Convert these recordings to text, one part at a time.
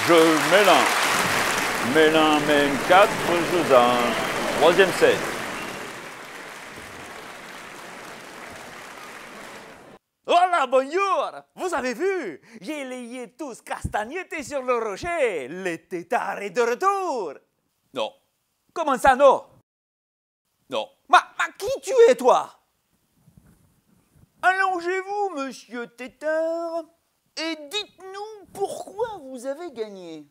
Je Mélin. Mélin mène 4 jeux à 1. Troisième set. Hola, bonjour! Vous avez vu? J'ai layé tous castagnetés sur le rocher. Le tétard est de retour. Non. Comment ça, non? Non. Ma qui tu es, toi? Allongez-vous, monsieur Tétard, et dites-nous pourquoi vous avez gagné.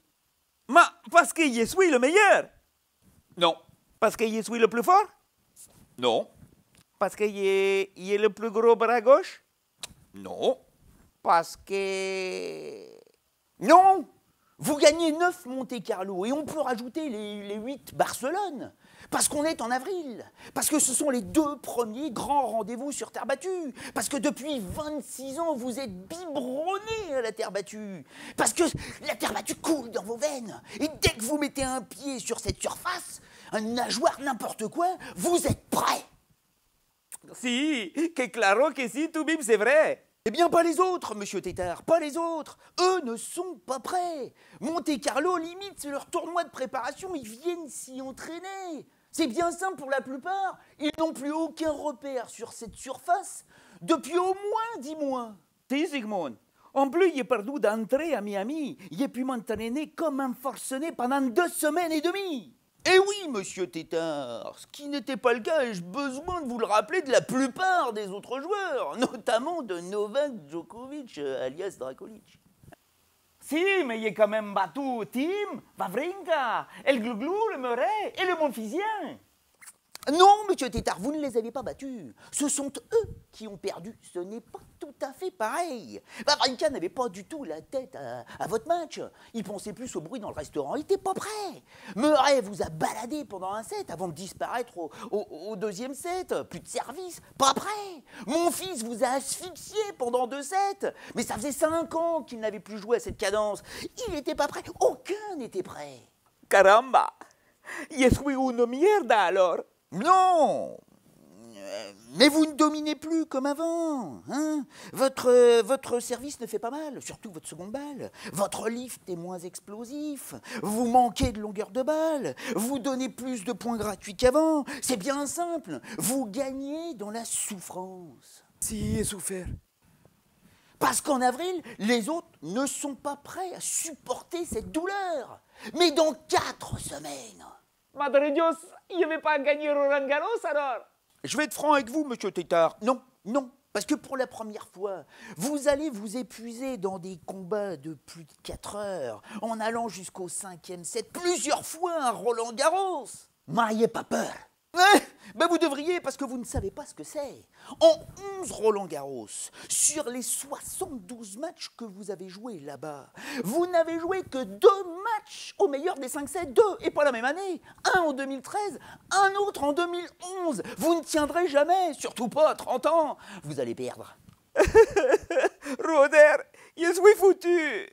Parce que je suis le meilleur. Non. Parce que je suis le plus fort. Non. Parce que je le plus gros bras gauche. Non. Parce que... Non! Vous gagnez 9 Monte-Carlo et on peut rajouter les 8 Barcelone. Parce qu'on est en avril. Parce que ce sont les 2 premiers grands rendez-vous sur terre battue. Parce que depuis 26 ans, vous êtes biberonné à la terre battue. Parce que la terre battue coule dans vos veines. Et dès que vous mettez un pied sur cette surface, un nageoire, n'importe quoi, vous êtes prêt. Si, que claro que si, tout bim, c'est vrai. Eh bien, pas les autres, monsieur Tétard, pas les autres. Eux ne sont pas prêts. Monte-Carlo, limite, c'est leur tournoi de préparation, ils viennent s'y entraîner. C'est bien simple pour la plupart, ils n'ont plus aucun repère sur cette surface depuis au moins 10 mois. Si, Sigmund. En plus, j'ai perdu d'entrée à Miami. J'ai pu m'entraîner comme un forcené pendant 2 semaines et demie. Eh oui, monsieur Tétard, ce qui n'était pas le cas, ai-je besoin de vous le rappeler, de la plupart des autres joueurs, notamment de Novak Djokovic, alias Drakolic. Si, mais j'ai quand même battu Tim, Wawrinka, El Glouglou, le Murray et le Monfilsien. Non, monsieur Tétard, vous ne les avez pas battus. Ce sont eux qui ont perdu. Ce n'est pas tout à fait pareil. Wawrinka n'avait pas du tout la tête à votre match. Il pensait plus au bruit dans le restaurant. Il n'était pas prêt. Murray vous a baladé pendant un set avant de disparaître au deuxième set. Plus de service. Pas prêt. Mon fils vous a asphyxié pendant 2 sets. Mais ça faisait 5 ans qu'il n'avait plus joué à cette cadence. Il n'était pas prêt. Aucun n'était prêt. Caramba. Je suis une mierda alors. Non, mais vous ne dominez plus comme avant. Hein, votre service ne fait pas mal, surtout votre seconde balle. Votre lift est moins explosif. Vous manquez de longueur de balle. Vous donnez plus de points gratuits qu'avant. C'est bien simple. Vous gagnez dans la souffrance. Si, j'ai souffert. Parce qu'en avril, les autres ne sont pas prêts à supporter cette douleur. Mais dans 4 semaines... Madre Dios, je ne vais pas gagner Roland Garros alors. Je vais être franc avec vous, monsieur Tétard. Non, non, parce que pour la première fois, vous allez vous épuiser dans des combats de plus de 4 heures, en allant jusqu'au 5e set, plusieurs fois à Roland Garros. N'ayez pas peur. Ben vous devriez, parce que vous ne savez pas ce que c'est. En 11 Roland Garros, sur les 72 matchs que vous avez joués là-bas, vous n'avez joué que 2 matchs au meilleur des 5 sets, 2, et pas la même année. Un en 2013, un autre en 2011. Vous ne tiendrez jamais, surtout pas à 30 ans. Vous allez perdre. Roder, je suis foutu.